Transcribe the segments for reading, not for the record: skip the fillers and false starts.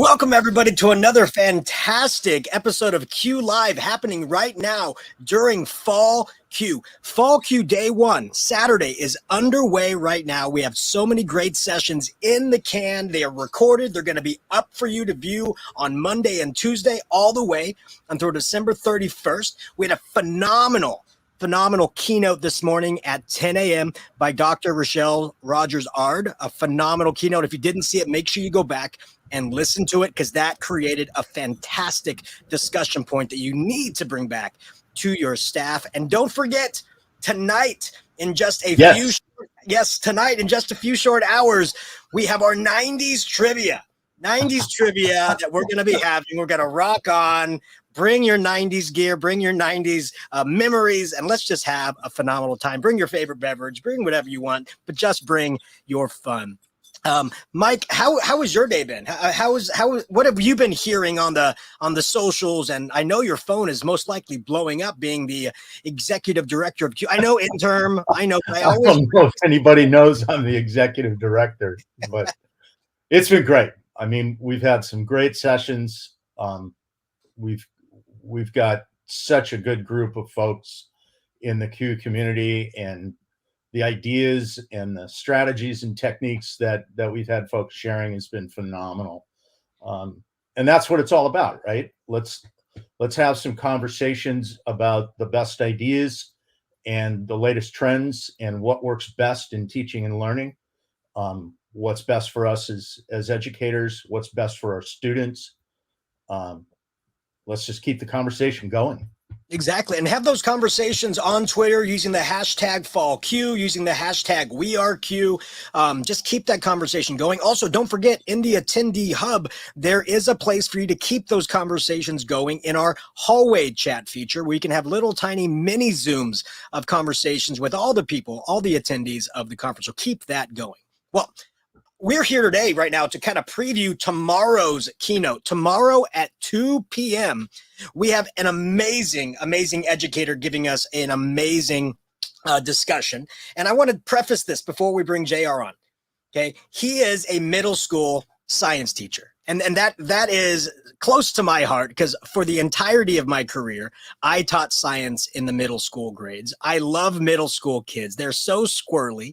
Welcome, everybody, to another fantastic episode of Q Live happening right now during Fall Q. Fall Q Day 1, Saturday, is underway right now. We have so many great sessions in the can. They are recorded. They're going to be up for you to view on Monday and Tuesday all the way until December 31st. We had a phenomenal keynote this morning at 10 a.m. by Dr. Rochelle Rogers-Ard. A phenomenal keynote. If you didn't see it, make sure you go back and listen to it, because that created a fantastic discussion point that you need to bring back to your staff. And don't forget, tonight in just a few short hours, we have our 90s trivia. 90s trivia that we're going to be having. We're going to rock on. Bring your 90s gear, bring your 90s memories, and let's just have a phenomenal time. Bring your favorite beverage, bring whatever you want, but just bring your fun. Mike, how has your day been? What have you been hearing on the socials? And I know your phone is most likely blowing up, being the executive director of Q. I know interim. I know. I don't know if anybody knows I'm the executive director, but it's been great. I mean, we've had some great sessions. We've got such a good group of folks in the Q community, and the ideas and the strategies and techniques that we've had folks sharing has been phenomenal. And that's what it's all about, right? Let's have some conversations about the best ideas and the latest trends and what works best in teaching and learning. What's best for us as educators, what's best for our students. Let's just keep the conversation going. Exactly. And have those conversations on Twitter using the hashtag FallQ, using the hashtag WeAreQ. Just keep that conversation going. Also, don't forget, in the attendee hub, there is a place for you to keep those conversations going in our hallway chat feature, where you can have little tiny mini Zooms of conversations with all the people, all the attendees of the conference. So keep that going. Well, we're here today right now to kind of preview tomorrow's keynote. Tomorrow at 2 p.m., we have an amazing educator giving us an amazing discussion. And I want to preface this before we bring JR on. Okay. He is a middle school science teacher. And that is close to my heart, because for the entirety of my career, I taught science in the middle school grades. I love middle school kids. They're so squirrely.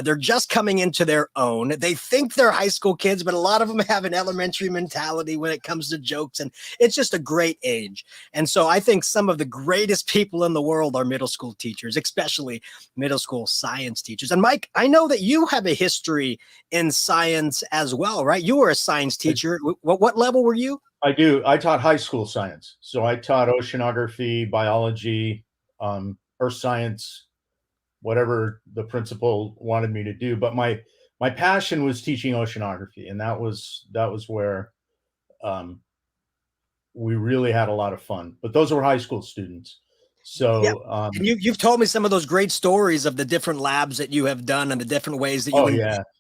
They're just coming into their own. They think they're high school kids, but a lot of them have an elementary mentality when it comes to jokes. And it's just a great age. And so I think some of the greatest people in the world are middle school teachers, especially middle school science teachers. And Mike, I know that you have a history in science as well, right? You were a science teacher. What level were you? I do. I taught high school science. So I taught oceanography, biology, earth science, whatever the principal wanted me to do. But my passion was teaching oceanography, and that was where we really had a lot of fun. But those were high school students. So yeah. And you've told me some of those great stories of the different labs that you have done and the different ways that you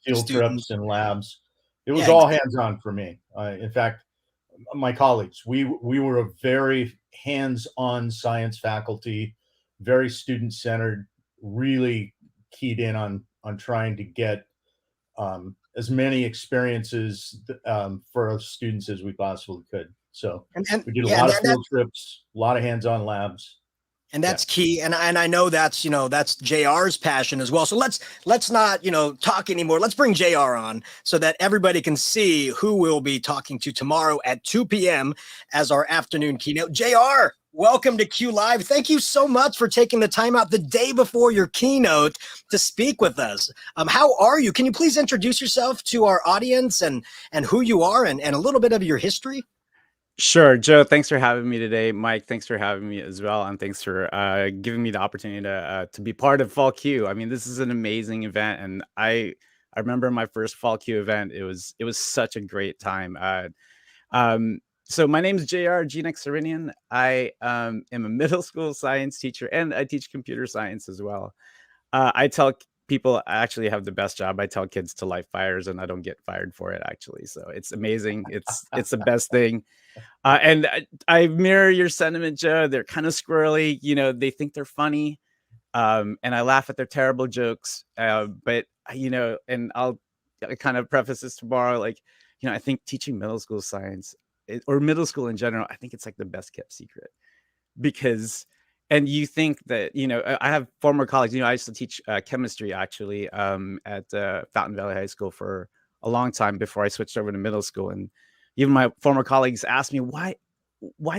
field trips and labs. It was all hands-on for me. In fact, my colleagues, we were a very hands-on science faculty, very student-centered, really keyed in on trying to get as many experiences for our students as we possibly could. So we did a lot of field trips, a lot of hands-on labs. And that's key. And I know that's JR's passion as well. So let's not, talk anymore. Let's bring JR on so that everybody can see who we'll be talking to tomorrow at 2 p.m. as our afternoon keynote. JR, welcome to Q Live. Thank you so much for taking the time out the day before your keynote to speak with us. How are you? Can you please introduce yourself to our audience and who you are and a little bit of your history? Sure, Joe, thanks for having me today. Mike, thanks for having me as well. And thanks for giving me the opportunity to be part of Fall Q. I mean, this is an amazing event. And I remember my first Fall Q event. It was such a great time. So my name is JR Ginex-Orinion. I am a middle school science teacher, and I teach computer science as well. I tell people I actually have the best job. I tell kids to light fires, and I don't get fired for it, actually. So it's amazing. It's the best thing. And I mirror your sentiment, Joe. They're kind of squirrely. They think they're funny. And I laugh at their terrible jokes. But, and I'll kind of preface this tomorrow, like, I think teaching middle school science or middle school in general, I think it's like the best kept secret because, and you think that, I have former colleagues, I used to teach chemistry actually at Fountain Valley High School for a long time before I switched over to middle school. And even my former colleagues asked me, why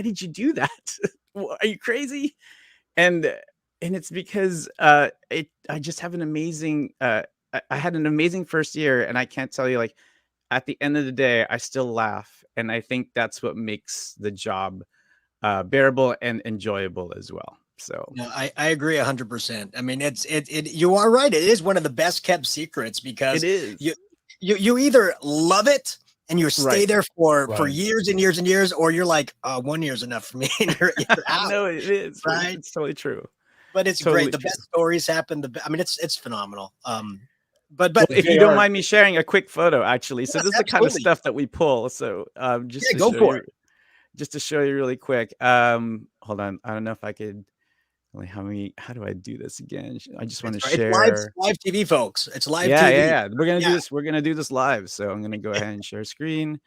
did you do that? Are you crazy? And it's because I just have an amazing I had an amazing first year, and I can't tell you, like, at the end of the day, I still laugh, and I think that's what makes the job bearable and enjoyable as well. So No, I agree 100%. I mean, you are right. It is one of the best kept secrets it because is you either love it and you stay right. there for Right. years and years and years, or you're like, 1 year's enough for me, and you're out, No, it is. right? It's totally true. But it's Totally great. The true. best stories happen. I mean, it's phenomenal. But Well, if you don't JR, mind me sharing a quick photo, actually. So yes, this is the kind of absolutely. stuff that we pull. So just Yeah, to go show for you, it. really quick. Hold on. I don't know if I could. Like, how do I do this again? I just want to It's live share. TV, folks. It's live Yeah, TV. yeah. We're gonna do Yeah. this. We're gonna do this live. So I'm gonna go ahead and share screen.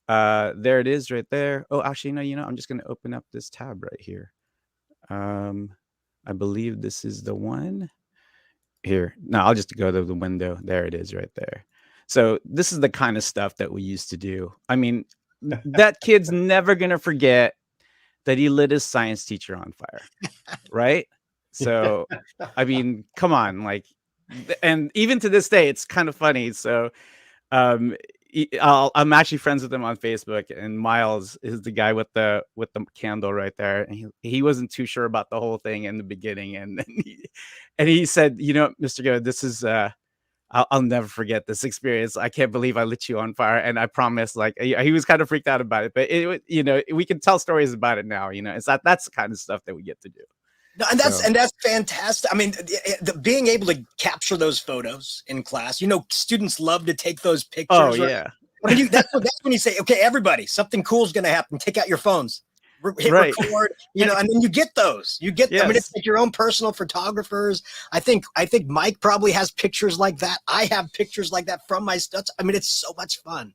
There it is, right there. Oh, actually, no. I'm just gonna open up this tab right here. I believe this is the one here. No, I'll just go to the window. There it is, right there. So this is the kind of stuff that we used to do. I mean, that kid's never gonna forget that he lit his science teacher on fire, right? So, I mean, come on, like, and even to this day, it's kind of funny. So, um, I'm actually friends with him on Facebook, and Miles is the guy with the candle right there. And he wasn't too sure about the whole thing in the beginning, and he said, Mr. Go, this is I'll never forget this experience. I can't believe I lit you on fire. And I promise, like, he was kind of freaked out about it, but we can tell stories about it now. It's that's the kind of stuff that we get to do. No, and So, that's fantastic. I mean, being able to capture those photos in class, students love to take those oh pictures. Right? yeah, I mean, that's when you say, okay, everybody, something cool is going to happen. Take out your phones, hit right. record, and then you get those. I mean, it's Yes. like your own personal photographers. I think Mike probably has pictures like that. I have pictures like that from my stuff. I mean, it's so much fun.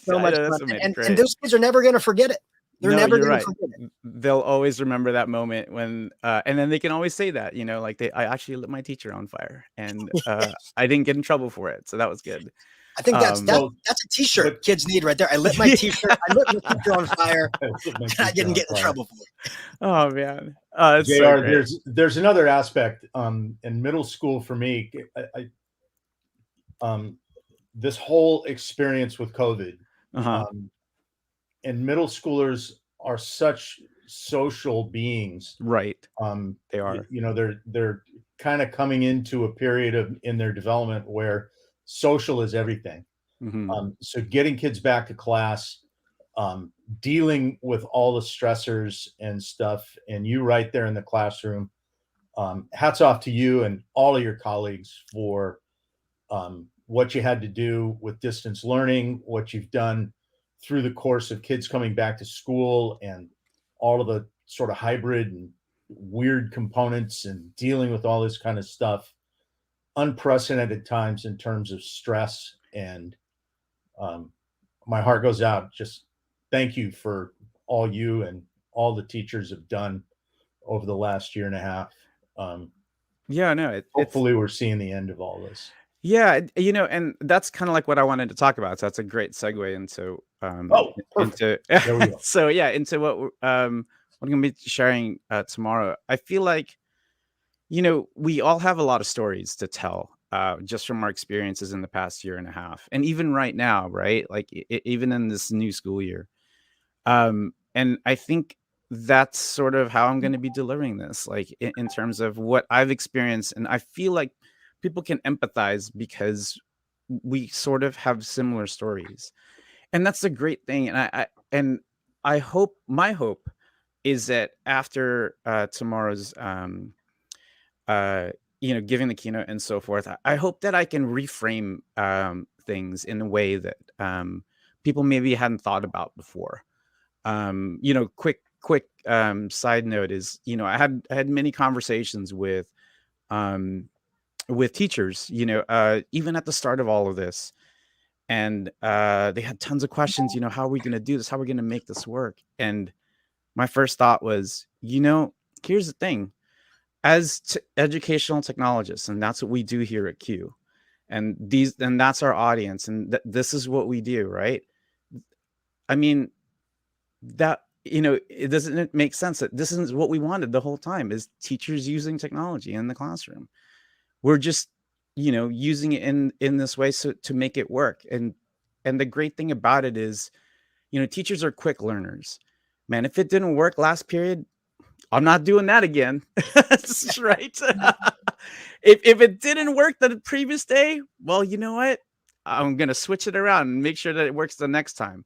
So I much know, fun. that's And great. those kids are never going to forget it. They're No, never you're going to right. forget it. They'll always remember that moment when, and then they can always say that, like I actually lit my teacher on fire, and I didn't get in trouble for it, so that was good. I think that's So, a T-shirt but kids need right there. I lit my T-shirt. I lit my teacher on fire, and I didn't get in trouble for it. Oh man, it's JR, so great. there's another aspect in middle school for me. This whole experience with COVID, Uh-huh. and middle schoolers are such social beings. Right. They y- are. you know, they're kind of coming into a period in their development where social is everything. Hmm. So getting kids back to class, dealing with all the stressors and stuff, and you right there in the classroom. Hats off to you and all of your colleagues for what you had to do with distance learning, what you've done through the course of kids coming back to school, and all of the sort of hybrid and weird components and dealing with all this kind of stuff. Unprecedented times in terms of stress, and my heart goes out. Just thank you for all you and all the teachers have done over the last year and a half. Yeah, no, it's Hopefully we're seeing the end of all this. yeah, and that's kind of like what I wanted to talk about. So that's a great segue into Oh, perfect. into There we go. so yeah, into what I'm gonna be sharing tomorrow. I feel like we all have a lot of stories to tell just from our experiences in the past year and a half, and even right now, right? Like even in this new school year. And I think that's sort of how I'm going to be delivering this, like in terms of what I've experienced. And I feel like people can empathize because we sort of have similar stories. And that's a great thing. And I hope, my hope is that after tomorrow's, uh, giving the keynote and so forth, I hope that I can reframe things in a way that people maybe hadn't thought about before. Quick side note is, I had many conversations with teachers, even at the start of all of this. and they had tons of questions. How are we going to do this? How are we going to make this work? And my first thought was, here's the thing. As educational technologists, and that's what we do here at Q, and that's our audience, and this is what we do, right? I mean, that it doesn't make sense that this is what we wanted the whole time, is teachers using technology in the classroom. We're just using it in this way so to make it work. And the great thing about it is, teachers are quick learners. Man, if it didn't work last period, I'm not doing that again. That's right. If it didn't work the previous day, well, you know what? I'm gonna switch it around and make sure that it works the next time.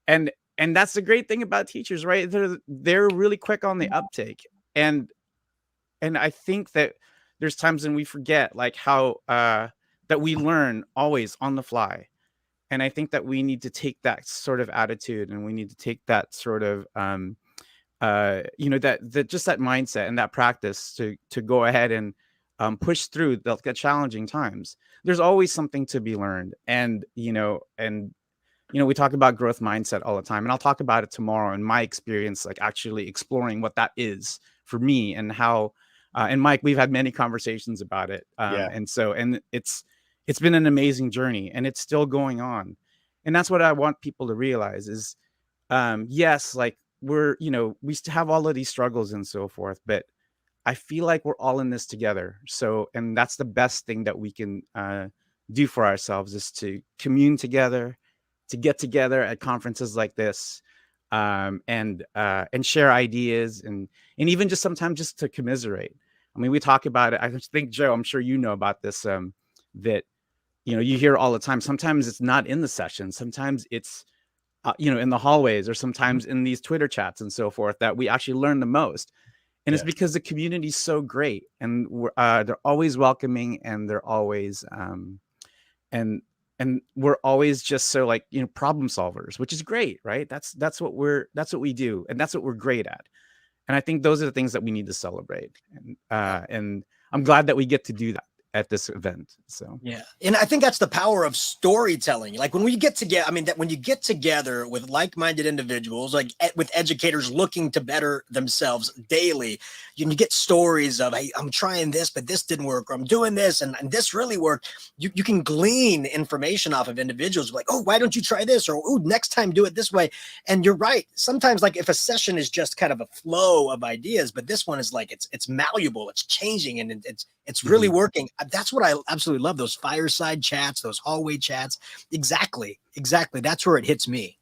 And that's the great thing about teachers, right? They're really quick on the uptake. And I think that there's times when we forget, like, how that we learn always on the fly. And I think that we need to take that sort of attitude, and we need to take that sort of that just that mindset and that practice to go ahead and push through the challenging times. There's always something to be learned. And we talk about growth mindset all the time, and I'll talk about it tomorrow in my experience, like actually exploring what that is for me, and how and Mike, we've had many conversations about it. And it's been an amazing journey, and it's still going on. And that's what I want people to realize is, yes, like we still have all of these struggles and so forth, but I feel like we're all in this together. So, and that's the best thing that we can do for ourselves, is to commune together, to get together at conferences like this, and share ideas, and even just sometimes just to commiserate. I mean, we talk about it. I think, Joe, I'm sure you know about this, that you hear all the time. Sometimes it's not in the session. Sometimes it's in the hallways, or sometimes in these Twitter chats and so forth, that we actually learn the most. And it's because the community is so great, and they're always welcoming, and they're always and we're always just so, like, problem solvers, which is great, right? That's what we do, and that's what we're great at. And I think those are the things that we need to celebrate. And I'm glad that we get to do that at this event. So yeah, and I think that's the power of storytelling. Like when we get together, I mean, that when you get together with like-minded individuals, like with educators looking to better themselves daily, you get stories of, hey, I'm trying this, but this didn't work, or I'm doing this and this really worked. You can glean information off of individuals, like, oh, why don't you try this? Or, oh, next time do it this way. And you're right. Sometimes, like, if a session is just kind of a flow of ideas, but this one is like, it's malleable, it's changing, and it's really working. That's what I absolutely love. Those fireside chats, those hallway chats. Exactly. That's where it hits me.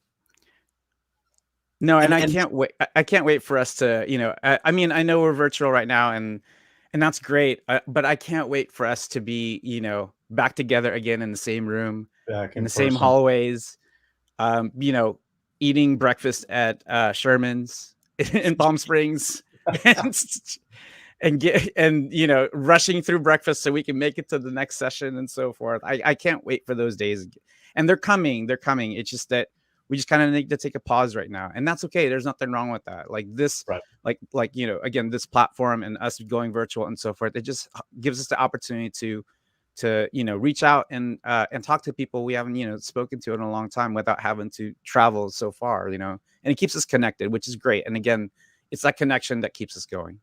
No, and I can't wait. I can't wait for us to, I mean, I know we're virtual right now, and that's great. But I can't wait for us to be, back together again in the same room, in the same hallways, eating breakfast at Sherman's in Palm Springs, and rushing through breakfast so we can make it to the next session and so forth. I can't wait for those days, and they're coming. It's just that we just kind of need to take a pause right now, and that's okay. There's nothing wrong with that. Like this, right. like again, this platform and us going virtual and so forth, it just gives us the opportunity to reach out and talk to people we haven't spoken to in a long time without having to travel so far. And it keeps us connected, which is great. And again, it's that connection that keeps us going.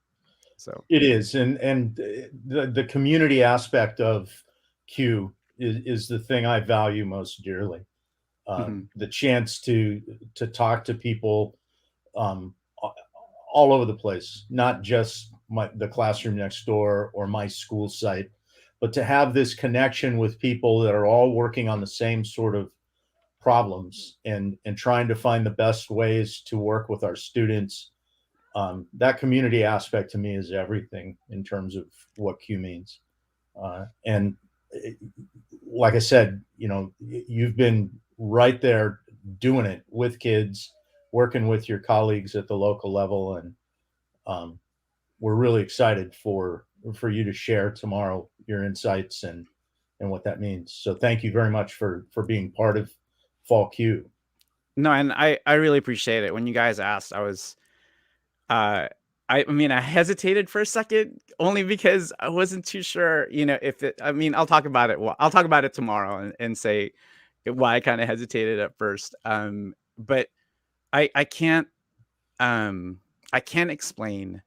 So it is, and the community aspect of Q is the thing I value most dearly. The chance to talk to people all over the place, not just the classroom next door or my school site, but to have this connection with people that are all working on the same sort of problems and trying to find the best ways to work with our students. That community aspect to me is everything in terms of what Q means. And like I said, you've been right there doing it with kids, working with your colleagues at the local level. And we're really excited for you to share tomorrow your insights and what that means. So thank you very much for being part of Fall Q. No, and I really appreciate it. When you guys asked, I was, I mean, I hesitated for a second, only because I wasn't too sure, if it, I mean, I'll talk about it. Well, I'll talk about it tomorrow and say, why I kind of hesitated at first. But I can't explain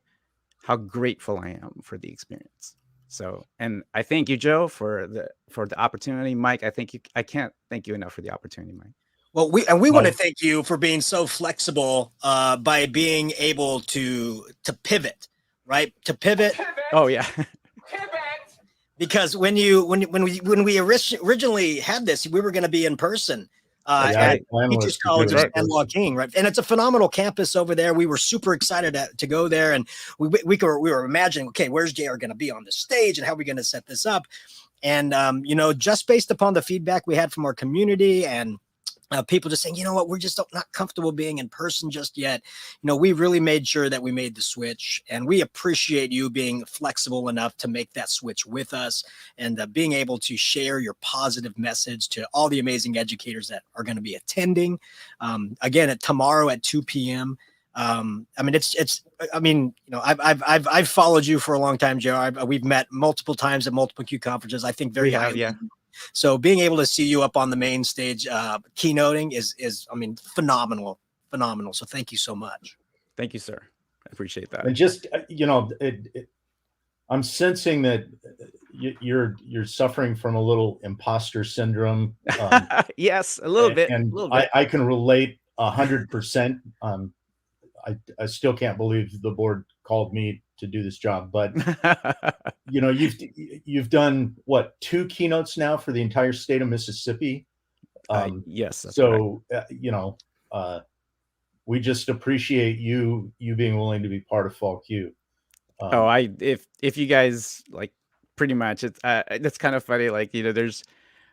how grateful I am for the experience. So, and I thank you, Joe, for the opportunity. Mike, I can't thank you enough for the opportunity, Mike. Well, we want to thank you for being so flexible by being able to pivot, right? To pivot. Oh yeah. Because when we originally had this, we were going to be in person at Beaches College of San Joaquin, right? And it's a phenomenal campus over there. We were super excited to go there, and we were imagining, okay, where's JR going to be on the stage, and how are we going to set this up? And just based upon the feedback we had from our community and people just saying, you know what, we're just not comfortable being in person just yet. We really made sure that we made the switch, and we appreciate you being flexible enough to make that switch with us and being able to share your positive message to all the amazing educators that are going to be attending. Again, tomorrow at 2 p.m. I've followed you for a long time, JR. We've met multiple times at multiple Q conferences. I think very highly. Yeah. So being able to see you up on the main stage, keynoting is phenomenal. So thank you so much. Thank you, sir. I appreciate that. And just, I'm sensing that you're suffering from a little imposter syndrome. Yes, a little bit. And I can relate 100%. I still can't believe the board called me to do this job, but you've done what, 2 keynotes now for the entire state of Mississippi. Yes. So we just appreciate you being willing to be part of Fall Q. If you guys like, pretty much it's kind of funny. Like, there's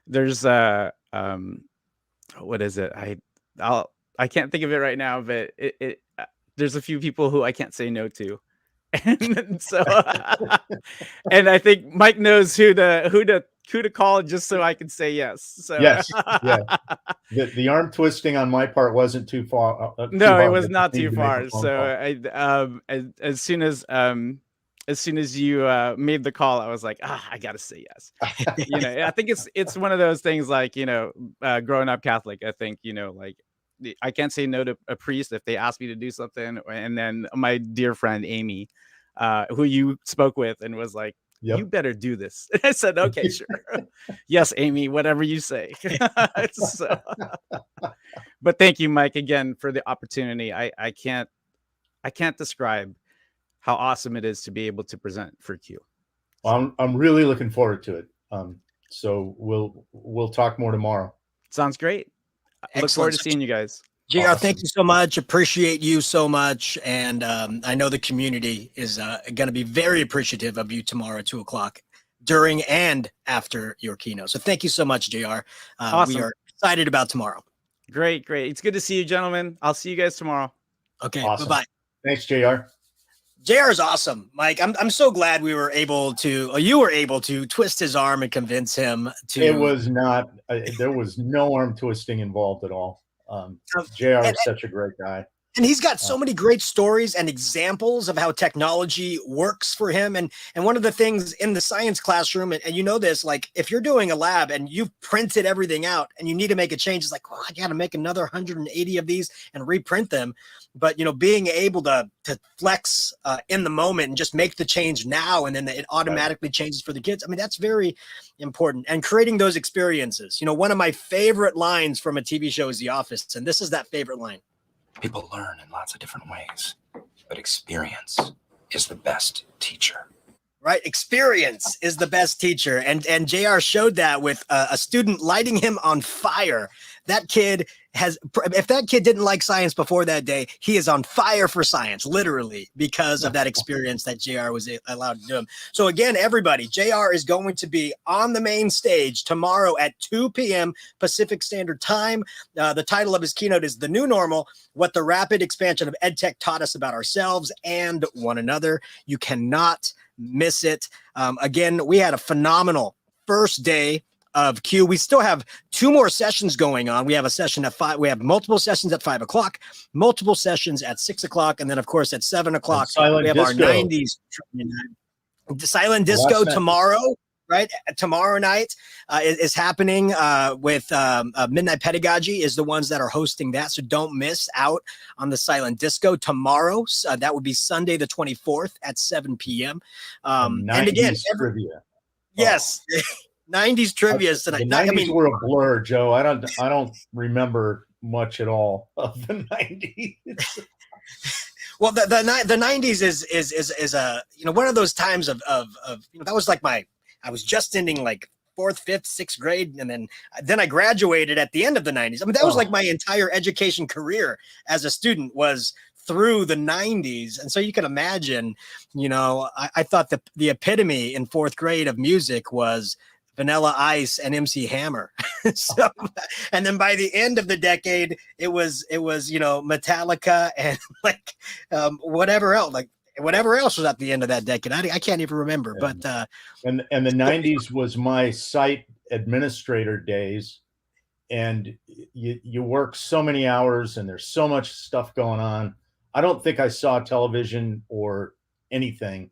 what is it? I can't think of it right now, but there's a few people who I can't say no to. And so and I think Mike knows who to call just so I can say yes. So yes, yeah. The arm twisting on my part wasn't too far. No, it was not too far. So as soon as you made the call, I was like, I gotta say yes. I think it's one of those things like, growing up Catholic, I think, like, I can't say no to a priest if they ask me to do something. And then my dear friend Amy, who you spoke with, and was like, yep, you better do this. I said, okay, sure. Yes, Amy, whatever you say. But thank you, Mike, again for the opportunity. I can't describe how awesome it is to be able to present for Q. Well, I'm really looking forward to it. So we'll talk more tomorrow. Sounds great. I look forward to seeing you guys. JR, awesome. Thank you so much. Appreciate you so much. And I know the community is going to be very appreciative of you tomorrow at 2:00 during and after your keynote. So thank you so much, JR. Awesome. We are excited about tomorrow. Great. It's good to see you, gentlemen. I'll see you guys tomorrow. Okay. Awesome. Bye-bye. Thanks, JR. JR is awesome, Mike. I'm so glad you were able to twist his arm and convince him to. It was not. There was no arm twisting involved at all. JR is such a great guy. And he's got so many great stories and examples of how technology works for him. And one of the things in the science classroom, and you know this, like if you're doing a lab and you've printed everything out and you need to make a change, it's like, well, I got to make another 180 of these and reprint them. But, being able to flex in the moment and just make the change now, and then it automatically changes for the kids. I mean, that's very important. And creating those experiences. One of my favorite lines from a TV show is The Office. And this is that favorite line. People learn in lots of different ways, but experience is the best teacher. Right? Experience is the best teacher. And JR showed that with a student lighting him on fire. That kid if that kid didn't like science before that day, he is on fire for science, literally, because of that experience that JR was allowed to do him. So again, everybody, JR is going to be on the main stage tomorrow at 2 p.m. Pacific Standard Time. The title of his keynote is The New Normal, What the Rapid Expansion of EdTech Taught Us About Ourselves and One Another. You cannot miss it. Again, we had a phenomenal first day of Q. We still have 2 more sessions going on. We have a session at 5. We have multiple sessions at 5 o'clock, multiple sessions at 6 o'clock, and then of course at 7 o'clock we have our 90s silent disco tomorrow. right? Tomorrow night is happening with Midnight Pedagogy is the ones that are hosting that. So don't miss out on the Silent Disco tomorrow. That would be Sunday, the 24th at 7 p.m. And again, trivia. Yes. 90s trivia is tonight. The 90s were a blur, Joe. I don't remember much at all of the 90s. Well, the 90s is a, one of those times of that was like I was just ending like 4th, 5th, 6th grade. And then I graduated at the end of the 90s. I mean, that was like my entire education career as a student was through the 90s. And so you can imagine, I thought the epitome in 4th grade of music was Vanilla Ice and MC Hammer. So, and then by the end of the decade, it was Metallica and like whatever else was at the end of that decade. I can't even remember. Yeah. But and the 90s was my site administrator days, and you work so many hours and there's so much stuff going on. I don't think I saw television or anything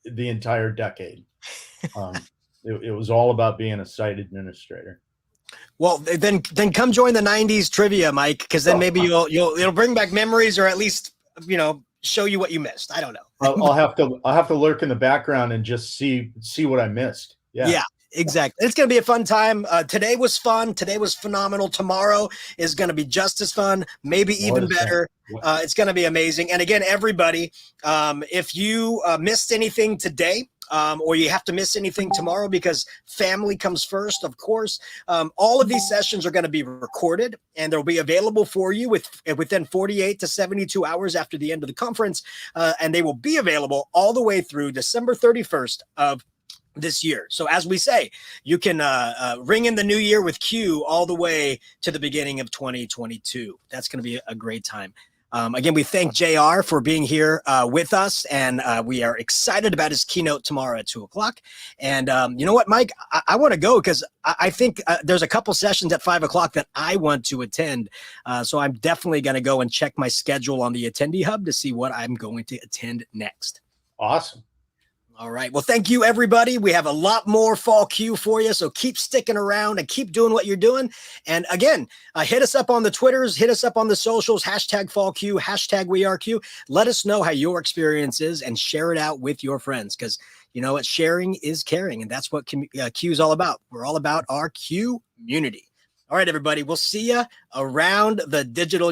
the entire decade. It was all about being a site administrator. Well, then come join the 90s trivia, Mike, because then maybe it'll bring back memories, or at least show you what you missed. I don't know. I'll have to lurk in the background and just see what I missed. Yeah, exactly. It's going to be a fun time. Today was fun. Today was phenomenal. Tomorrow is going to be just as fun, maybe even better. It's going to be amazing. And again, everybody, if you missed anything today, or you have to miss anything tomorrow because family comes first, of course. All of these sessions are going to be recorded, and they'll be available for you within 48 to 72 hours after the end of the conference. And they will be available all the way through December 31st of this year. So as we say, you can ring in the new year with Q all the way to the beginning of 2022. That's going to be a great time. Again, we thank JR for being here with us, and we are excited about his keynote tomorrow at 2:00. And you know what, Mike? I want to go because I think there's a couple sessions at 5:00 that I want to attend. So I'm definitely going to go and check my schedule on the Attendee Hub to see what I'm going to attend next. Awesome. All right. Well, thank you, everybody. We have a lot more Fall Q for you, so keep sticking around and keep doing what you're doing. And again, hit us up on the Twitters, hit us up on the socials, #FallQ, #WeAreQ. Let us know how your experience is and share it out with your friends, because you know what? Sharing is caring, and that's what Q is all about. We're all about our Q community. All right, everybody. We'll see you around the digital